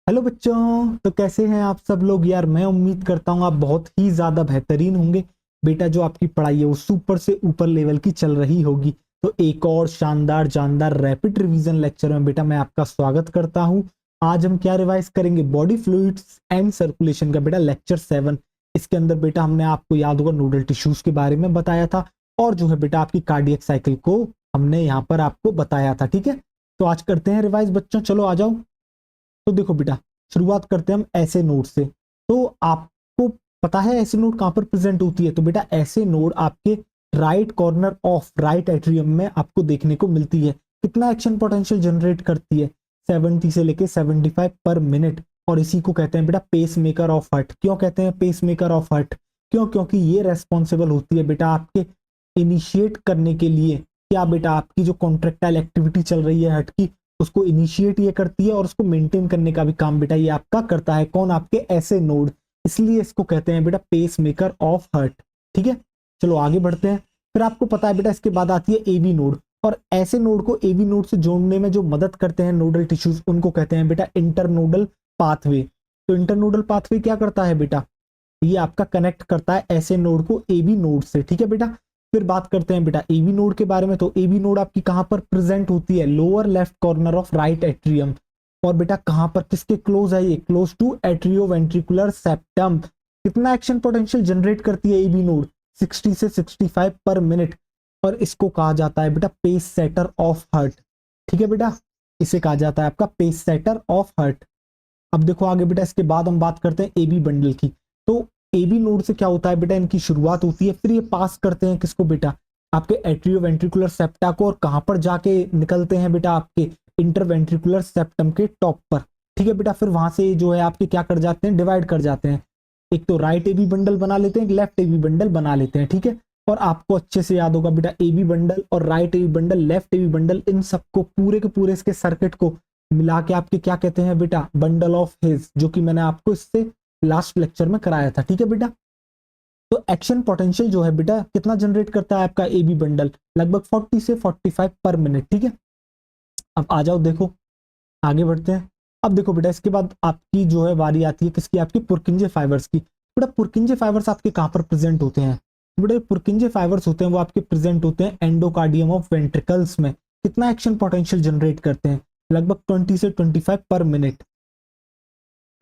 Hello बच्चों, तो कैसे हैं आप सब लोग। यार मैं उम्मीद करता हूँ आप बहुत ही ज़्यादा बेहतरीन होंगे। बेटा जो आपकी पढ़ाई है वो सुपर से ऊपर लेवल की चल रही होगी। तो एक और शानदार जानदार रैपिड रिवीजन लेक्चर में बेटा मैं आपका स्वागत करता हूँ। आज हम क्या रिवाइज करेंगे, बॉडी फ्लूइड्स एंड सर्कुलेशन का बेटा लेक्चर 7। इसके अंदर बेटा हमने आपको याद होगा नोडल टिश्यूज के बारे में बताया था, और जो है बेटा आपकी कार्डियक साइकिल को हमने यहाँ पर आपको बताया था। ठीक है, तो आज करते हैं रिवाइज बच्चों, चलो आ जाओ। तो देखो बेटा, शुरुआत करते हैं हम ऐसे नोड से। तो आपको पता है ऐसे नोड कहां पर प्रेजेंट होती है। तो बेटा ऐसे नोड आपके right corner of right atrium में आपको देखने को मिलती है। कितना एक्शन पोटेंशियल जनरेट करती है, 70 से लेके 75 पर मिनट। और इसी को कहते हैं बेटा पेस मेकर ऑफ हार्ट। क्यों कहते हैं पेस मेकर ऑफ हार्ट? क्यों? क्योंकि ये रेस्पॉन्सिबल होती है बेटा आपके इनिशिएट करने के लिए। क्या बेटा, आपकी जो कॉन्ट्रेक्टाइल एक्टिविटी चल रही है हार्ट की, उसको इनिशिएट ये करती है, और उसको मेंटेन करने का भी काम बेटा ये आपका करता है। कौन? आपके ऐसे नोड। इसलिए इसको कहते हैं बेटा पेस मेकर ऑफ हार्ट। ठीक है, चलो आगे बढ़ते हैं। फिर आपको पता है बेटा इसके बाद आती है एवी नोड। और ऐसे नोड को एवी नोड से जोड़ने में जो मदद करते हैं नोडल टिश्यूज, उनको कहते हैं बेटा इंटरनोडल पाथवे। तो इंटरनोडल पाथवे क्या करता है बेटा, ये आपका कनेक्ट करता है ऐसे नोड को एबी नोड से। ठीक है बेटा, फिर बात करते हैं बेटा एबी नोड के बारे में। तो एबी नोड आपकी कहां पर प्रेजेंट होती है, lower left corner of right atrium. और बेटा कहां पर, किसके क्लोज है ये, close to atrioventricular septum. कितना एक्शन पोटेंशियल जनरेट करती है एबी नोड, 60 से 65 पर मिनट। और इसको कहा जाता है बेटा पेस सेटर ऑफ हार्ट। ठीक है बेटा, इसे कहा जाता है आपका पेस सेटर ऑफ हार्ट। अब देखो आगे बेटा, इसके बाद हम बात करते हैं एबी बंडल की। तो एबी नोड से क्या होता है बेटा, इनकी शुरुआत होती है, फिर ये पास करते हैं किसको बेटा, आपके एट्रियो वेंट्रिकुलर सेप्टा को। और कहां पर जाके निकलते हैं बेटा, आपके इंटरवेंट्रिकुलर सेप्टम के टॉप पर। ठीक है बेटा, फिर वहां से जो है आपके क्या कर जाते हैं, डिवाइड कर जाते हैं। एक तो राइट एबी बंडल बना लेते हैं, एक लेफ्ट एबी बंडल बना लेते हैं। ठीक है, और आपको अच्छे से याद होगा बेटा एबी बंडल और right AB bundle, left AB bundle, इन सबको पूरे के पूरे इसके सर्किट को मिला के आपके क्या कहते हैं बेटा, बंडल ऑफ हिज, जो कि मैंने आपको इससे लास्ट लेक्चर में कराया था। ठीक है बेटा, तो एक्शन पोटेंशियल जो है बेटा कितना जनरेट करता है आपका एबी बंडल, लगभग 40 से 45 पर मिनट। ठीक है, अब आ जाओ, देखो आगे बढ़ते हैं। अब देखो बेटा, इसके बाद आपकी जो है बारी आती है किसकी, आपकी पुरकिंजे फाइबर्स की। बेटा पुरकिंजे फाइबर्स आपके कहां पर प्रेजेंट होते हैं, तो बेटा पुरकिंजे फाइबर्स होते हैं वो आपके प्रेजेंट होते हैं एंडोकार्डियम ऑफ वेंट्रिकल्स में। कितना एक्शन पोटेंशियल जनरेट करते हैं, लगभग 20 से 25 पर मिनट।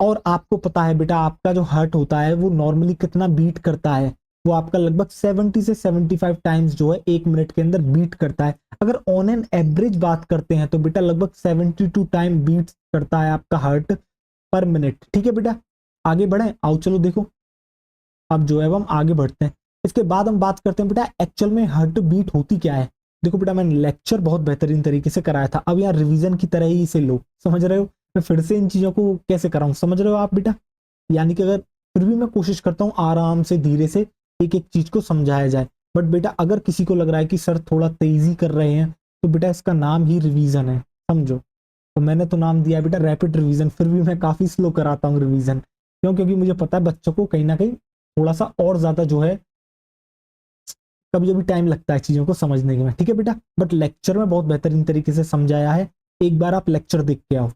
और आपको पता है बेटा आपका जो हार्ट होता है वो नॉर्मली कितना बीट करता है, वो आपका लगभग 70 से 75 टाइम्स जो है एक मिनट के अंदर बीट करता है। अगर ऑन एन एवरेज बात करते हैं तो बेटा लगभग 72 टाइम बीट करता है आपका हार्ट पर मिनट। ठीक है बेटा, आगे बढ़े, आओ चलो देखो। अब जो है हम आगे बढ़ते हैं। इसके बाद हम बात करते हैं बेटा एक्चुअल में हार्ट बीट होती क्या है। देखो बेटा, मैंने लेक्चर बहुत बेहतरीन तरीके से कराया था, अब यहाँ रिवीजन की तरह ही इसे लो, समझ रहे हो। मैं फिर से इन चीजों को कैसे कराऊं, समझ रहे हो आप बेटा। यानी कि अगर फिर भी मैं कोशिश करता हूँ आराम से धीरे से एक एक चीज को समझाया जाए। बट बेटा अगर किसी को लग रहा है कि सर थोड़ा तेजी कर रहे हैं, तो बेटा इसका नाम ही रिवीजन है, समझो। तो मैंने तो नाम दिया है बेटा रैपिड रिवीजन, फिर भी मैं काफी स्लो कराता हूँ रिवीजन। क्यों? क्योंकि मुझे पता है बच्चों को कहीं ना कहीं थोड़ा सा और ज्यादा जो है कभी कभी टाइम लगता है चीजों को समझने में। ठीक है बेटा, बट लेक्चर में बहुत बेहतरीन तरीके से समझाया है। एक बार आप लेक्चर देख के आओ।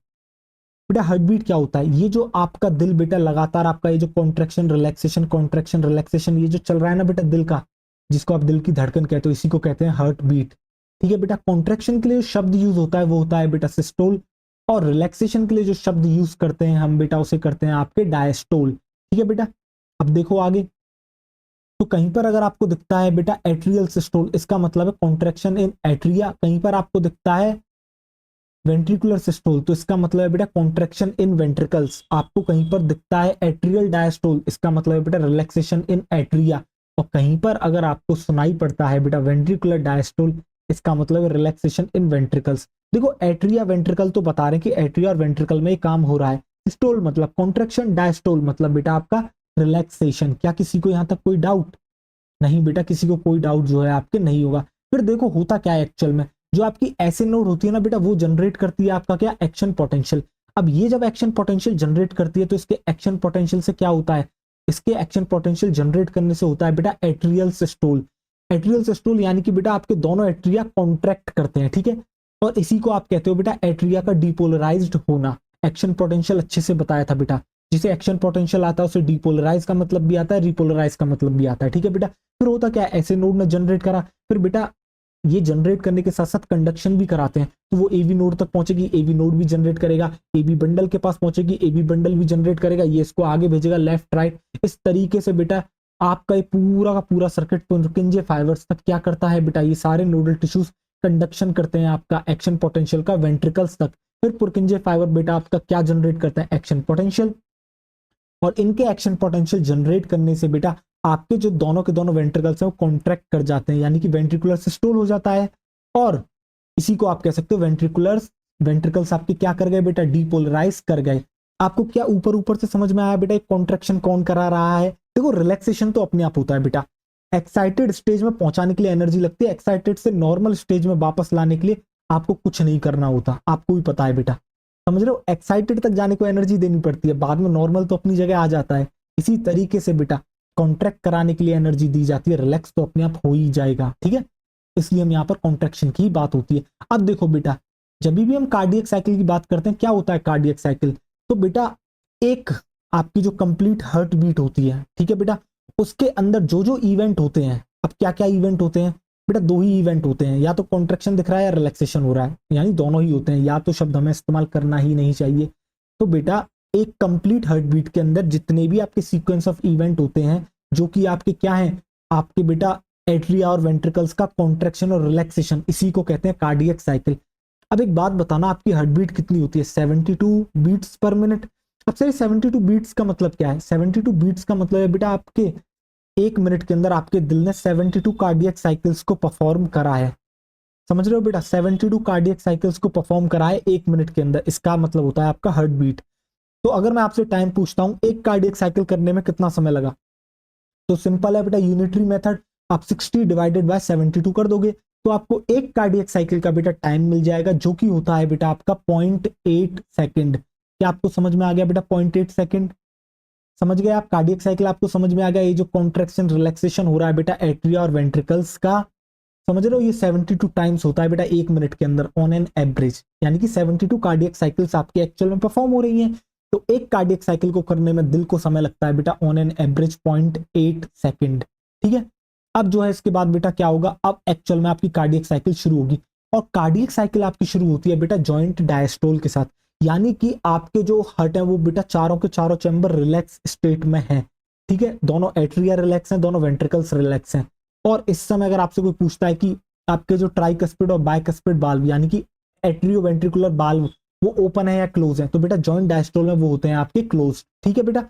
बेटा हार्ट बीट क्या होता है, ये जो आपका दिल बेटा लगातार आपका ये जो कॉन्ट्रैक्शन रिलैक्सेशन ये जो चल रहा है ना बेटा दिल का, जिसको आप दिल की धड़कन कहते हो, इसी को कहते हैं हार्ट बीट। ठीक है बेटा, कॉन्ट्रैक्शन के लिए शब्द यूज होता है वो होता है बेटा सिस्टोल। और रिलैक्सेशन के लिए जो शब्द यूज करते हैं हम बेटा उसे करते हैं आपके डायस्टोल। ठीक है बेटा, अब देखो आगे। तो कहीं पर अगर आपको दिखता है बेटा एट्रियल सिस्टोल, इसका मतलब है कॉन्ट्रैक्शन इन एट्रिया। कहीं पर आपको दिखता है वेंट्रिकुलर सिस्टोल, तो इसका मतलब है बेटा कॉन्ट्रैक्शन इन वेंट्रिकल्स। आपको कहीं पर दिखता है एट्रियल डायस्टोल, इसका मतलब है बेटा रिलैक्सेशन इन एट्रिया। और कहीं पर अगर आपको सुनाई पड़ता है बेटा वेंट्रिकुलर डायस्टोल, इसका मतलब है रिलैक्सेशन इन वेंट्रिकल्स। देखो एट्रिया वेंट्रिकल तो बता रहे हैं कि एट्रिया और वेंट्रिकल में काम हो रहा है। सिस्टोल मतलब कॉन्ट्रैक्शन, डायस्टोल मतलब बेटा आपका रिलैक्सेशन। क्या किसी को यहां तक कोई डाउट? नहीं बेटा, किसी को कोई डाउट जो है आपके नहीं होगा। फिर देखो होता क्या है एक्चुअल में, जो आपकी ऐसे नोड होती है ना बेटा वो जनरेट करती है आपका क्या, एक्शन पोटेंशियल। अब ये जब एक्शन पोटेंशियल जनरेट करती है तो इसके एक्शन पोटेंशियल से क्या होता है, इसके एक्शन पोटेंशियल जनरेट करने से होता है बेटा एट्रियल सिस्टोल। एट्रियल सिस्टोल यानी कि बेटा आपके दोनों एट्रिया कॉन्ट्रैक्ट करते हैं। ठीक है, और इसी को आप कहते हो बेटा एट्रिया का डिपोलराइज्ड होना। एक्शन पोटेंशियल अच्छे से बताया था बेटा। जिसे एक्शन पोटेंशियल आता है उसे डीपोलराइज का मतलब भी आता है, रिपोलराइज का मतलब भी आता है, ठीक है बेटा। फिर होता क्या है, ऐसे नोड ने जनरेट करा, फिर बेटा ये जनरेट करने के साथ साथ कंडक्शन भी कराते हैं, तो वो एवी नोड तक पहुंचेगी, एवी नोड भी जनरेट करेगा, एबी बंडल के पास पहुंचेगी, एबी बंडल भी जनरेट करेगा, ये इसको आगे भेजेगा लेफ्ट राइट। इस तरीके से बेटा आपका ये पूरा का पूरा सर्किट पुरकिंजे फाइबर्स तक क्या करता है बेटा, ये सारे नोडल टिश्यूज कंडक्शन करते हैं आपका एक्शन पोटेंशियल का वेंट्रिकल्स तक। फिर पुरकिंजे फाइबर बेटा आपका क्या जनरेट करता है, एक्शन पोटेंशियल, और इनके एक्शन पोटेंशियल जनरेट करने से बेटा आपके जो दोनों के दोनों वेंट्रिकल्स हैं वो कॉन्ट्रैक्ट कर जाते हैं, यानी कि वेंट्रिकुलर सिस्टोल हो जाता है, और इसी को आप कह सकते हो वेंट्रिकल्स आपके क्या कर गए बेटा, डीपोलराइज कर गए। आपको क्या ऊपर ऊपर से समझ में आया बेटा, कॉन्ट्रैक्शन कौन करा रहा है? देखो रिलैक्सेशन तो अपने आप होता है बेटा, एक्साइटेड स्टेज में पहुंचाने के लिए एनर्जी लगती है, एक्साइटेड से नॉर्मल स्टेज में वापस लाने के लिए आपको कुछ नहीं करना होता, आपको भी पता है बेटा, समझ रहे हो। एक्साइटेड तक जाने को एनर्जी देनी पड़ती है, बाद में नॉर्मल तो अपनी जगह आ जाता है। इसी तरीके से बेटा कॉन्ट्रैक्ट कराने के लिए एनर्जी दी जाती है, रिलैक्स तो अपने आप हो ही जाएगा, ठीक है। इसलिए हम यहाँ पर कॉन्ट्रैक्शन की बात होती है। अब देखो बेटा, जब भी हम कार्डियक साइकिल की बात करते हैं, क्या होता है कार्डियक साइकिल, तो बेटा एक आपकी जो कंप्लीट हार्ट बीट होती है, ठीक है बेटा, उसके अंदर जो जो इवेंट होते हैं, अब क्या क्या इवेंट होते हैं बेटा, दो ही इवेंट होते हैं, या तो कॉन्ट्रैक्शन दिख रहा है या रिलैक्सेशन हो रहा है, यानी दोनों ही होते हैं, या तो शब्द हमें इस्तेमाल करना ही नहीं चाहिए। तो बेटा एक कंप्लीट हार्ट बीट के अंदर जितने भी आपके सीक्वेंस ऑफ इवेंट होते हैं, जो कि आपके क्या है, आपके बेटा एट्रिया और वेंट्रिकल्स का कॉन्ट्रैक्शन और रिलैक्सेशन, इसी को कहते हैं कार्डियक साइकिल। अब एक बात बताना, आपकी हार्ट बीट कितनी होती है, 72 बीट्स पर मिनट। अब सर 72 बीट्स का मतलब क्या है, 72 बीट्स का मतलब है बेटा आपके एक मिनट के अंदर आपके दिल ने 72 कार्डियक साइकिल्स को परफॉर्म करा है, समझ रहे हो बेटा, 72 कार्डियक साइकिल्स को परफॉर्म करा है एक मिनट के अंदर, इसका मतलब होता है आपका हार्ट बीट। तो अगर मैं आपसे टाइम पूछता हूं एक कार्डियक साइकिल करने में कितना समय लगा, तो सिंपल है बेटा, यूनिटरी मेथड, आप 60 डिवाइडेड बाय 72 कर दोगे तो आपको एक कार्डियक साइकिल का बेटा टाइम मिल जाएगा, जो कि होता है बेटा आपका 0.8 सेकंड। क्या आपको समझ में आ गया बेटा, 0.8 सेकंड, समझ गए आप, कार्डियक साइकिल आपको समझ में आ गया। ये जो कॉन्ट्रैक्शन रिलैक्सेशन हो रहा है बेटा एट्रिया और वेंट्रिकल्स का, समझ रहे हो, ये 72 टाइम्स होता है बेटा एक मिनट के अंदर ऑन एन एवरेज, यानी कि 72 कार्डियक साइकिल्स आपकी एक्चुअल में परफॉर्म हो रही हैं। तो एक कार्डियक साइकिल को करने में दिल को समय लगता है बेटा ऑन एन एवरेज 0.8 सेकंड, ठीक है। अब जो है इसके बाद बेटा क्या होगा, अब एक्चुअल में आपकी कार्डियक साइकिल शुरू होगी, और कार्डियक साइकिल आपकी शुरू होती है बेटा जॉइंट डायस्टोल के साथ, यानी कि आपके जो हार्ट है वो बेटा चारों के चारों चैम्बर रिलैक्स स्टेट में है, ठीक है, दोनों एट्रिया रिलैक्स हैं, दोनों वेंट्रिकल्स रिलैक्स हैं। और इस समय अगर आपसे कोई पूछता है कि आपके जो ट्राइकस्पिड और बाइकस्पिड बाल्व, यानी कि एट्रियो वेंट्रिकुलर बाल्व, वो ओपन है या क्लोज है, तो बेटा जॉइंट डायस्टोल में वो होते हैं आपके क्लोज, ठीक है बेटा।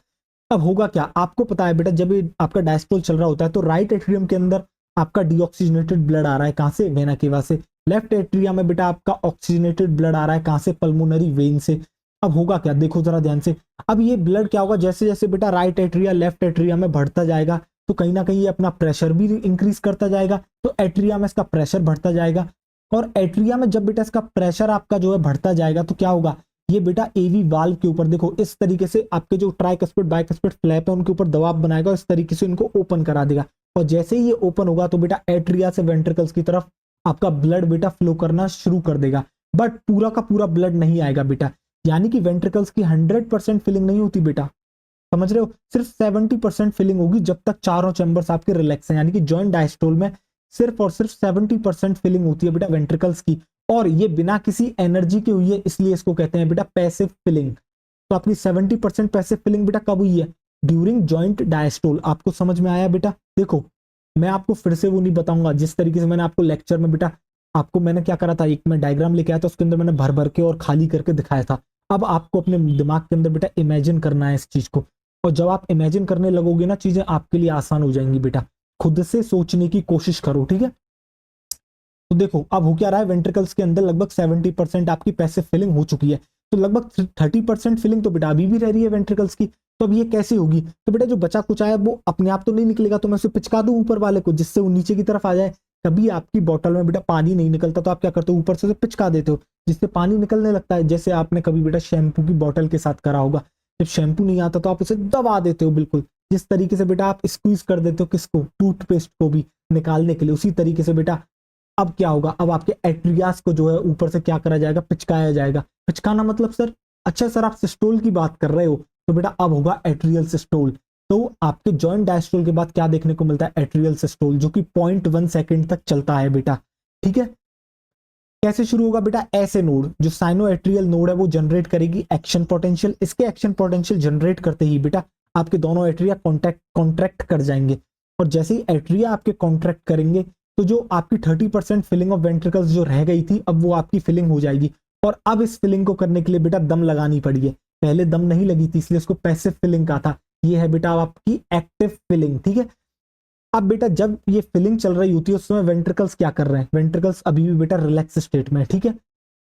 अब होगा क्या, आपको पता है बेटा, जब आपका डायस्टोल चल रहा होता है तो राइट एट्रियम के अंदर आपका डीऑक्सीजनेटेड ब्लड आ रहा है, कहां से, वेना केवा से। लेफ्ट एट्रिया में बेटा आपका ऑक्सीजनेटेड ब्लड आ रहा है, कहां से, पल्मोनरी वेन से। अब होगा क्या, देखो जरा ध्यान से, अब ये ब्लड क्या होगा, जैसे जैसे बेटा राइट एट्रिया लेफ्ट एट्रिया में बढ़ता जाएगा, तो कहीं ना कहीं ये अपना प्रेशर भी इंक्रीज करता जाएगा, तो एट्रिया में इसका प्रेशर बढ़ता जाएगा, और एट्रिया में जब बेटा इसका प्रेशर आपका जो है बढ़ता जाएगा, तो क्या होगा, ये बेटा एवी वाल्व के ऊपर देखो इस तरीके से आपके जो ट्राइकस्पिड बाइकस्पिड फ्लैप है उनके ऊपर दबाव बनाएगा, इस तरीके से इनको ओपन करा देगा, और जैसे ही ये ओपन होगा तो बेटा एट्रिया से वेंट्रिकल्स की तरफ आपका ब्लड बेटा फ्लो करना शुरू कर देगा, बट पूरा का पूरा ब्लड नहीं आएगा बेटा, यानी कि वेंट्रिकल्स की 100% फिलिंग नहीं होती बेटा, समझ रहे हो, सिर्फ 70% फिलिंग होगी जब तक चारों चैम्बर्स आपके रिलैक्स हैं, यानी कि जॉइंट डायस्टोल में सिर्फ और सिर्फ 70% फिलिंग होती है बेटा वेंट्रिकल्स की, और ये बिना किसी एनर्जी के हुई है, इसलिए इसको कहते हैं बेटा पैसिव फिलिंग। तो आपकी 70% पैसिव फिलिंग बेटा कब हुई है, ड्यूरिंग जॉइंट डायस्टोल। आपको समझ में आया बेटा, देखो मैं आपको फिर से वो नहीं बताऊंगा जिस तरीके से मैंने आपको लेक्चर में बेटा, आपको मैंने क्या करा था, एक मैं डायग्राम लेके आया था, उसके अंदर मैंने भर भर के और खाली करके दिखाया था। अब आपको अपने दिमाग के अंदर बेटा इमेजिन करना है इस चीज को, और जब आप इमेजिन करने लगोगे ना, चीजें आपके लिए आसान हो जाएंगी बेटा, खुद से सोचने की कोशिश करो, ठीक है। तो देखो अब हो क्या रहा है, वेंट्रिकल्स के अंदर लगभग 70% आपकी पैसिव फिलिंग हो चुकी है, तो लगभग 30% फिलिंग तो बेटा अभी भी रह रही है वेंट्रिकल्स की। तो अब ये कैसे होगी, तो बेटा जो बचा कुछ आया वो अपने आप तो नहीं निकलेगा, तो मैं उसे पिचका दूं ऊपर वाले को जिससे वो नीचे की तरफ आ जाए। कभी आपकी बोतल में बेटा पानी नहीं निकलता तो आप क्या करते हो, ऊपर से उसे पिचका देते हो जिससे पानी निकलने लगता है, जैसे आपने कभी बेटा शैम्पू की बोतल के साथ करा होगा, जब शैम्पू नहीं आता तो आप उसे दबा देते हो, बिल्कुल जिस तरीके से बेटा आप स्क्वीज कर देते हो किसको, टूथपेस्ट को भी निकालने के लिए, उसी तरीके से बेटा अब क्या होगा, अब आपके एट्रियास को जो है ऊपर से क्या करा जाएगा, पिचकाया जाएगा। पिचकाना मतलब सर अच्छा सर आप सिस्टोल की बात कर रहे हो, तो बेटा अब होगा एट्रियल सिस्टोल। तो आपके जॉइंट डायस्टोल के बाद क्या देखने को मिलता है, एट्रियल सिस्टोल, जो कि 0.1 सेकंड तक चलता है बेटा। ठीक है, कैसे शुरू होगा बेटा, ऐसे नोड जो साइनो एट्रियल नोड है वो जनरेट करेगी एक्शन पोटेंशियल। इसके एक्शन पोटेंशियल जनरेट करते ही बेटा आपके दोनों एट्रिया कॉन्ट्रैक्ट कर जाएंगे, और जैसे ही एट्रिया आपके कॉन्ट्रैक्ट करेंगे तो जो आपकी 30% फिलिंग ऑफ वेंट्रिकल्स जो रह गई थी अब वो आपकी फिलिंग हो जाएगी। और अब इस फिलिंग को करने के लिए बेटा दम लगानी पड़ी है, पहले दम नहीं लगी थी इसलिए उसको पैसिव फिलिंग कहा था। ये है बेटा आपकी एक्टिव फिलिंग। ठीक है, अब बेटा जब ये फिलिंग चल रही होती है उस समय वेंट्रिकल्स क्या कर रहे हैं, वेंट्रिकल्स अभी भी बेटा रिलैक्स स्टेट में है। ठीक है,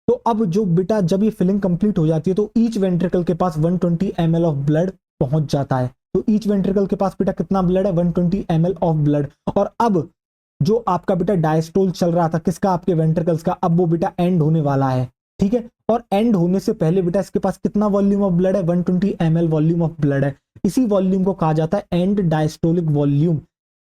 तो अब जो बेटा जब ये फिलिंग कंप्लीट हो जाती है तो ईच वेंट्रिकल के पास 120 ml ऑफ ब्लड पहुंच जाता है। तो ईच वेंट्रिकल के पास बेटा कितना ब्लड है, 120 ml ऑफ ब्लड। और अब जो आपका बेटा डायस्टोल चल रहा था किसका, आपके वेंट्रिकल्स का, अब वो बेटा एंड होने वाला है। ठीक है, और एंड होने से पहले बेटा इसके पास कितना वॉल्यूम ऑफ ब्लड है, 120 ml वॉल्यूम ऑफ ब्लड है। इसी वॉल्यूम को कहा जाता है एंड डायस्टोलिक वॉल्यूम।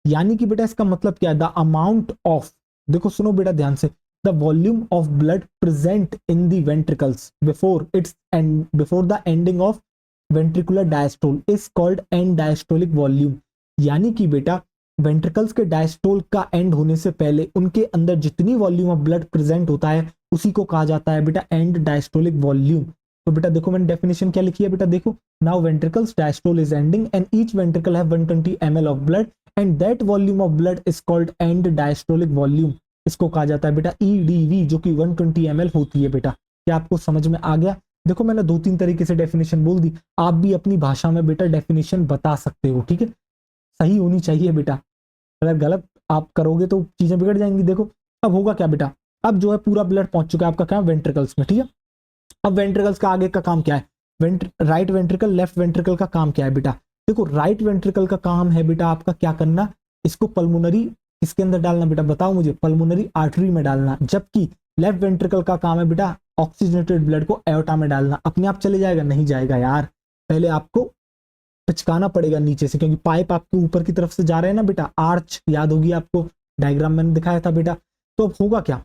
यानी कि बेटा इसका मतलब क्या है, द अमाउंट ऑफ, देखो सुनो बेटा ध्यान से, the volume of blood present in the ventricles before the ending of ventricular diastole is called and diastolic volume. यानी कि बेटा वेंट्रिकल्स के डायस्टोल का एंड होने से पहले उनके अंदर जितनी वॉल्यूम ऑफ ब्लड प्रेजेंट होता है उसी को कहा जाता है बेटा एंड डायस्टोलिक वॉल्यूम। तो बेटा देखो मैंने डेफिनेशन क्या लिखी है बेटा, देखो now ventricles diastole is ending and each ventricle have 120 ml of blood and that volume of blood is called and diastolic volume. इसको कहा जाता है बेटा ईडीवी, जो कि 120 ml होती है बेटा। क्या आपको समझ में आ गया? देखो मैंने 2-3 तरीके से डेफिनेशन बोल दी, आप भी अपनी भाषा में बेटा डेफिनेशन बता सकते हो। ठीक है, सही होनी चाहिए बेटा, अगर गलत आप करोगे तो चीजें बिगड़ जाएंगी। देखो अब होगा क्या बेटा, अब जो है पूरा ब्लड पहुंच चुका है आपका क्या, वेंट्रिकल्स में। ठीक है, अब वेंट्रिकल्स का आगे का काम क्या है, राइट वेंट्रिकल लेफ्ट वेंट्रिकल का काम क्या है बेटा, देखो राइट वेंट्रिकल का काम है बेटा आपका क्या करना, इसको पल्मोनरी इसके अंदर डालना बेटा, बताओ मुझे, पल्मोनरी आर्टरी में डालना। जबकि लेफ्ट वेंट्रिकल का काम है बेटा ऑक्सीजनेटेड ब्लड को एओर्टा में डालना। अपने आप चले जाएगा? नहीं जाएगा यार, पहले आपको पिचकाना पड़ेगा नीचे से, क्योंकि पाइप आपके ऊपर की तरफ से जा रहे हैं ना बेटा, आर्च याद होगी आपको, डायग्राम मैंने दिखाया था बेटा। तो अब होगा क्या,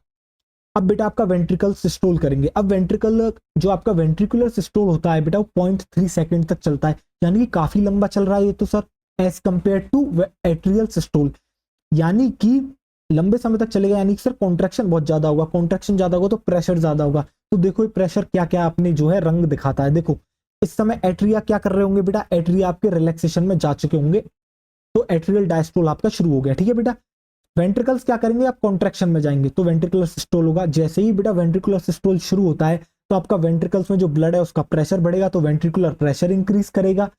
अब बेटा आपका वेंट्रिकल सिस्टोल करेंगे। अब वेंट्रिकल जो आपका वेंट्रिकुलर सिस्टोल होता है बेटा वो 0.3 सेकंड तक चलता है, यानी कि काफी लंबा चल रहा है ये तो sir, as compare to atrial systole. यानी कि लंबे समय तक चलेगा, यानी कि सर कॉन्ट्रैक्शन बहुत ज्यादा होगा, कॉन्ट्रैक्शन ज्यादा होगा तो प्रेशर ज्यादा होगा। तो देखो ये प्रेशर क्या क्या आपने जो है रंग दिखाता है। देखो इस समय एट्रिया क्या कर रहे होंगे बेटा, एट्रिया आपके रिलैक्सेशन में जा चुके होंगे, तो एट्रियल डायस्टोल आपका शुरू हो गया। ठीक है बेटा, वेंट्रिकल्स क्या करेंगे, आप कॉन्ट्रैक्शन में जाएंगे तो वेंट्रिकुलर सिस्टोल होगा। जैसे ही बेटा वेंट्रिकुलर सिस्टोल शुरू होता है तो आपका वेंट्रिकल्स में जो ब्लड है उसका प्रेशर बढ़ेगा, तो वेंट्रिकुलर प्रेशर इंक्रीज करेगा।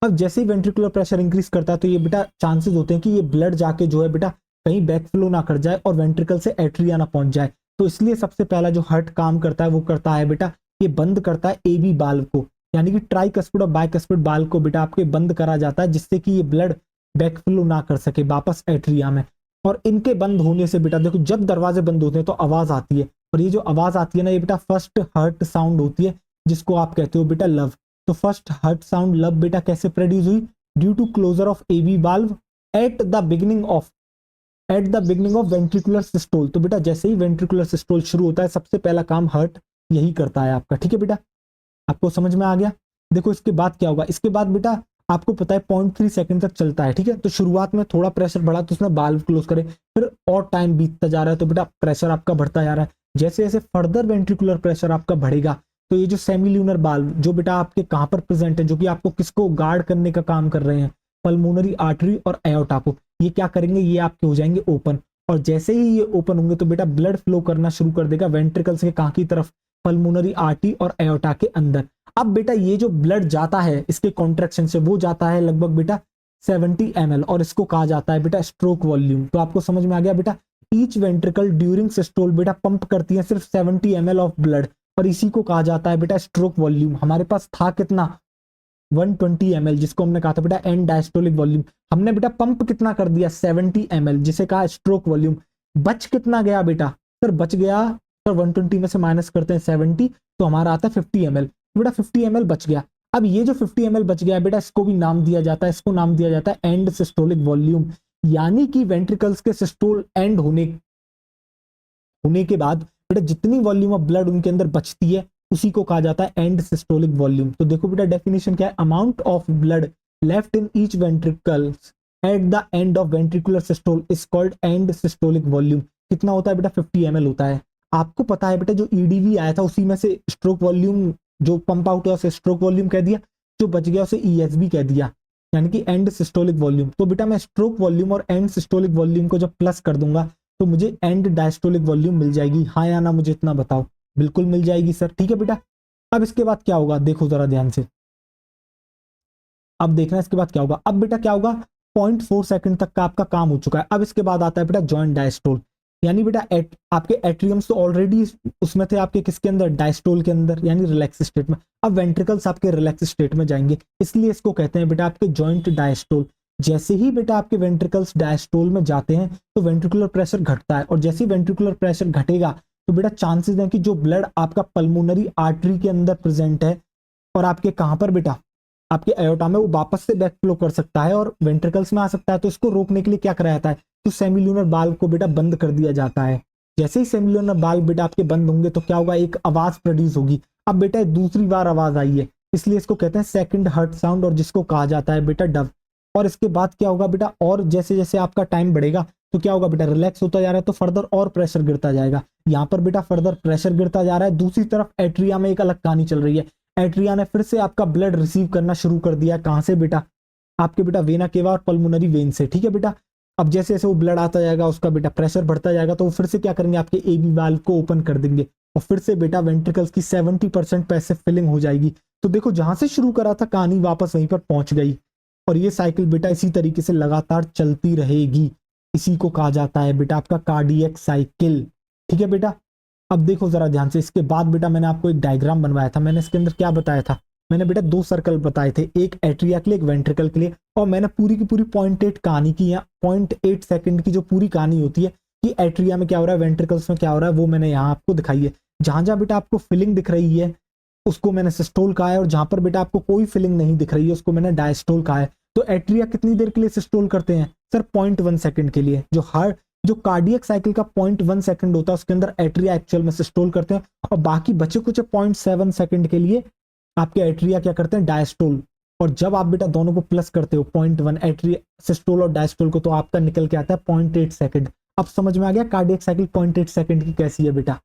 अब जैसे ही वेंट्रिकुलर प्रेशर इंक्रीज करता है तो ये बेटा चांसेस होते हैं कि ये ब्लड जाके जो है बेटा कहीं बैकफ्लो ना कर जाए और वेंट्रिकल से एट्रिया ना पहुंच जाए। तो इसलिए सबसे पहला जो हार्ट काम करता है वो करता है बेटा, ये बंद करता है एबी बाल्व को, यानी कि ट्राइकस्पिड और बाइकस्पिड बाल्व को बेटा आपके बंद करा जाता है, जिससे कि ये ब्लड बैकफ्लो ना कर सके वापस एट्रिया में। और इनके बंद होने से बेटा देखो जब दरवाजे बंद होते हैं तो आवाज आती है, और ये जो आवाज आती है ना ये बेटा फर्स्ट हर्ट साउंड होती है, जिसको आप कहते हो बेटा लव। तो फर्स्ट हर्ट साउंड लव बेटा कैसे प्रोड्यूस हुई, due to closure of AV valve at the beginning of ventricular systole. तो बेटा जैसे ही वेंट्रिकुलर सिस्टोल शुरू होता है सबसे पहला काम हर्ट यही करता है आपका। ठीक है बेटा, आपको समझ में आ गया? देखो इसके बाद क्या होगा, इसके बाद बेटा आपको पता है 0.3 सेकंड तक चलता है। ठीक है, तो शुरुआत में थोड़ा प्रेशर बढ़ा तो उसने बाल्व क्लोज करे, फिर और टाइम बीतता जा रहा है तो बेटा प्रेशर आपका बढ़ता जा रहा है। जैसे जैसे फर्दर वेंट्रिकुलर प्रेशर आपका बढ़ेगा तो ये जो सेमिल्यूनर बाल्व जो बेटा आपके कहां पर प्रेजेंट है, जो कि आपको किसको गार्ड करने का काम कर रहे हैं, पल्मोनरी आर्टरी और एओर्टा को, ये क्या करेंगे, ये आपके हो जाएंगे ओपन। और जैसे ही ये ओपन होंगे तो बेटा ब्लड फ्लो करना शुरू कर देगा वेंट्रिकल्स के कहां की तरफ, पल्मोनरी आर्टरी और एओर्टा के अंदर। अब बेटा ये जो ब्लड जाता है इसके कॉन्ट्रैक्शन से वो जाता है लगभग बेटा 70 ml, और इसको कहा जाता है बेटा स्ट्रोक वॉल्यूम। तो आपको समझ में आ गया बेटा, ईच वेंट्रिकल ड्यूरिंग सिस्टोल बेटा पंप करती है सिर्फ 70 ml ऑफ ब्लड, और इसी को कहा जाता है बेटा स्ट्रोक वॉल्यूम। हमारे पास था कितना, 120 ml, जिसको हमने कहा था बेटा एंड डायस्टोलिक वॉल्यूम। हमने बेटा पंप कितना कर दिया, 70 ml, जिसे कहा स्ट्रोक वॉल्यूम। बच कितना गया बेटा, सर बच गया, सर 120 में से माइनस करते हैं 70 तो हमारा आता है 50 ml, बेटा 50 ml बच गया। अब ये जो 50 ml बच गया बेटा इसको भी नाम दिया जाता है, इसको नाम दिया जाता है एंड सिस्टोलिक वॉल्यूम। यानी कि वेंट्रिकल्स के सिस्टोल एंड होने के बाद बेटा जितनी वॉल्यूम ऑफ ब्लड उनके अंदर बचती है उसी को कहा जाता है एंड सिस्टोलिक वॉल्यूम। तो देखो बेटा डेफिनेशन क्या है, amount of blood left in each ventricles at the end of ventricular systole is called and systolic volume. कितना होता है बेटा, 50 ml होता है। आपको पता है बेटा जो ईडीवी आया था उसी में से स्ट्रोक वॉल्यूम जो पंप आउट हुआ उसे स्ट्रोक वॉल्यूम कह दिया, जो बच गया उसे ईएसबी कह दिया, यानी कि एंड सिस्टोलिक वॉल्यूम। तो बेटा मैं स्ट्रोक वॉल्यूम और एंड सिस्टोलिक वॉल्यूम को जब प्लस कर दूंगा तो मुझे एंड डायस्टोलिक वॉल्यूम मिल जाएगी। हाँ या ना मुझे इतना बताओ। बिल्कुल मिल जाएगी सर, ठीक है बेटा। अब इसके बाद क्या होगा देखो जरा ध्यान से, अब देखना इसके बाद क्या होगा। अब बेटा क्या होगा, 0.4 सेकंड तक का आपका काम हो चुका है। अब इसके बाद आता है बेटा जॉइंट डायस्टोल, यानी बेटा आपके एट्रियम्स तो ऑलरेडी उसमें थे आपके किसके अंदर, डायस्टोल के अंदर, यानी रिलैक्स स्टेट में। अब वेंट्रिकल्स आपके रिलैक्स स्टेट में जाएंगे, इसलिए इसको कहते हैं बेटा आपके जॉइंट डायस्टोल। जैसे ही बेटा आपके वेंट्रिकल्स डायस्टोल में जाते हैं तो वेंट्रिकुलर प्रेशर घटता है, और जैसे ही वेंट्रिकुलर प्रेशर घटेगा तो बेटा चांसेस हैं कि जो ब्लड आपका पल्मोनरी आर्टरी के अंदर प्रेजेंट है और आपके कहां पर बेटा आपके एयोटा में, वो वापस से बैक फ्लो कर सकता है और वेंट्रिकल्स में आ सकता है। तो इसको रोकने के लिए क्या कराया जाता है, तो सेमिल्यूनर वाल्व को बेटा बंद कर दिया जाता है। जैसे ही सेमिल्यूनर वाल्व बेटा आपके बंद होंगे तो क्या होगा, एक आवाज प्रोड्यूस होगी। अब बेटा दूसरी बार आवाज आई है, इसलिए इसको कहते हैं सेकंड हर्ट साउंड, और जिसको कहा जाता है बेटा डव। और इसके बाद क्या होगा बेटा, और जैसे जैसे आपका टाइम बढ़ेगा तो क्या होगा बेटा, रिलैक्स होता जा रहा है तो फर्दर और प्रेशर गिरता जाएगा। यहाँ पर बेटा फर्दर प्रेशर गिरता जा रहा है। दूसरी तरफ एट्रिया में एक अलग कहानी चल रही है, एट्रिया ने फिर से आपका ब्लड रिसीव करना शुरू कर दिया। कहां से बेटा, आपके बेटा वेना केवा और पल्मोनरी वेन से, ठीक है बेटा। अब जैसे जैसे वो ब्लड आता जाएगा उसका बेटा प्रेशर बढ़ता जाएगा, तो वो फिर से क्या करेंगे, आपके एबी वाल्व को ओपन कर देंगे और फिर से बेटा वेंट्रिकल्स की 70% पैसिव फिलिंग हो जाएगी। तो देखो जहां से शुरू करा था कहानी वापस वहीं पर पहुंच गई, और ये साइकिल बेटा इसी तरीके से लगातार चलती रहेगी। इसी को कहा जाता है बेटा आपका कार्डियक साइकिल, ठीक है बेटा। अब देखो जरा ध्यान से, इसके बाद बेटा मैंने आपको एक डायग्राम बनवाया था। मैंने इसके अंदर क्या बताया था, मैंने बेटा 2 सर्कल बताए थे, एक एट्रिया के लिए एक वेंट्रिकल के लिए, और मैंने पूरी की पूरी 0.8 कहानी की, या 0.8 सेकंड की जो पूरी कहानी होती है कि एट्रिया में क्या हो रहा है, वेंट्रिकल्स में क्या हो रहा है, वो मैंने यहाँ आपको दिखाई है। जहां जहां बेटा आपको फिलिंग दिख रही है उसको मैंने सिस्टोल कहा है, और जहां पर बेटा आपको कोई फिलिंग नहीं दिख रही है उसको मैंने डायस्टोल कहा है। तो एट्रिया कितनी देर के लिए सिस्टोल करते हैं सर, 0.1 सेकंड के लिए। जो कार्डियक साइकिल का 0.1 सेकंड होता है उसके अंदर एट्रिया एक्चुअल में सिस्टोल करते हैं, और बाकी बचे कुछ 0.7 सेकंड के लिए आपके एट्रिया क्या करते हैं, डायस्टोल। और जब आप बेटा दोनों को प्लस करते हो 0.1 एट्रिया सिस्टोल और डायस्टोल को, तो आपका निकल के आता है 0.8 सेकंड। अब समझ में आ गया कार्डियक साइकिल 0.8 सेकंड की कैसी है बेटा,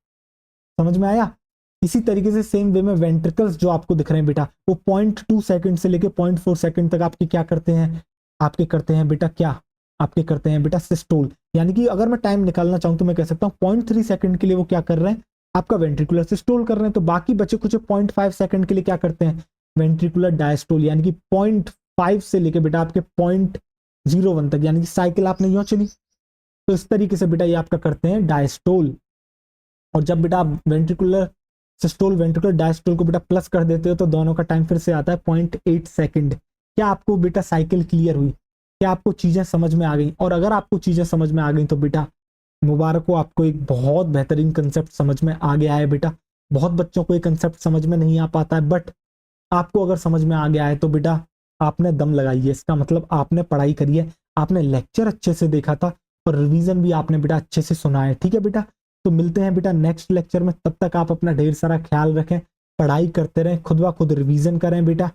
समझ में आया। इसी तरीके से सेम वे में वेंट्रिकल्स जो आपको दिख रहे हैं बेटा, वो 0.2 सेकंड से लेके 0.4 सेकंड तक आपके क्या करते हैं, आपके करते हैं बेटा क्या, आपके करते हैं बेटा सिस्टोल। यानी कि अगर मैं टाइम निकालना चाहूं तो मैं कह सकता हूं 0.3 सेकंड के लिए वो क्या कर रहे हैं, आपका वेंट्रिकुलर सिस्टोल कर रहे हैं। तो बाकी बचे कुछ 0.5 सेकंड के लिए क्या करते हैं, वेंट्रिकुलर डायस्टोल, यानी कि 0.5 से लेके बेटा आपके 0.01 तक, यानी कि साइकिल आपने यूं चली। तो इस तरीके से बेटा ये आपका करते हैं डायस्टोल। और जब बेटा आप वेंट्रिकुलर सिस्टोल वेंट्रिकुलर डायस्टोल को बेटा प्लस कर देते हो तो दोनों का टाइम फिर से आता है 0.8 सेकंड। क्या आपको बेटा साइकिल क्लियर हुई, क्या आपको चीजें समझ में आ गई? और अगर आपको चीजें समझ में आ गई तो बेटा मुबारक हो, आपको एक बहुत बेहतरीन कंसेप्ट समझ में आ गया है बेटा। बहुत बच्चों को ये कंसेप्ट समझ में नहीं आ पाता है, बट आपको अगर समझ में आ गया है तो बेटा आपने दम लगाई है, इसका मतलब आपने पढ़ाई करी है, आपने लेक्चर अच्छे से देखा था और रिवीजन भी आपने बेटा अच्छे से सुना है, ठीक है बेटा। तो मिलते हैं बेटा नेक्स्ट लेक्चर में, तब तक आप अपना ढेर सारा ख्याल रखें, पढ़ाई करते रहें, खुद ब खुद रिवीजन करें बेटा।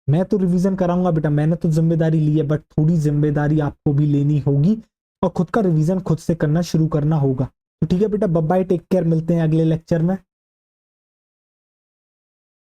मैं तो रिवीजन कराऊंगा बेटा, मैंने तो जिम्मेदारी ली है, बट थोड़ी जिम्मेदारी आपको भी लेनी होगी और खुद का रिवीजन खुद से करना शुरू करना होगा। तो ठीक है बेटा, बाय बाय, टेक केयर, मिलते हैं अगले लेक्चर में।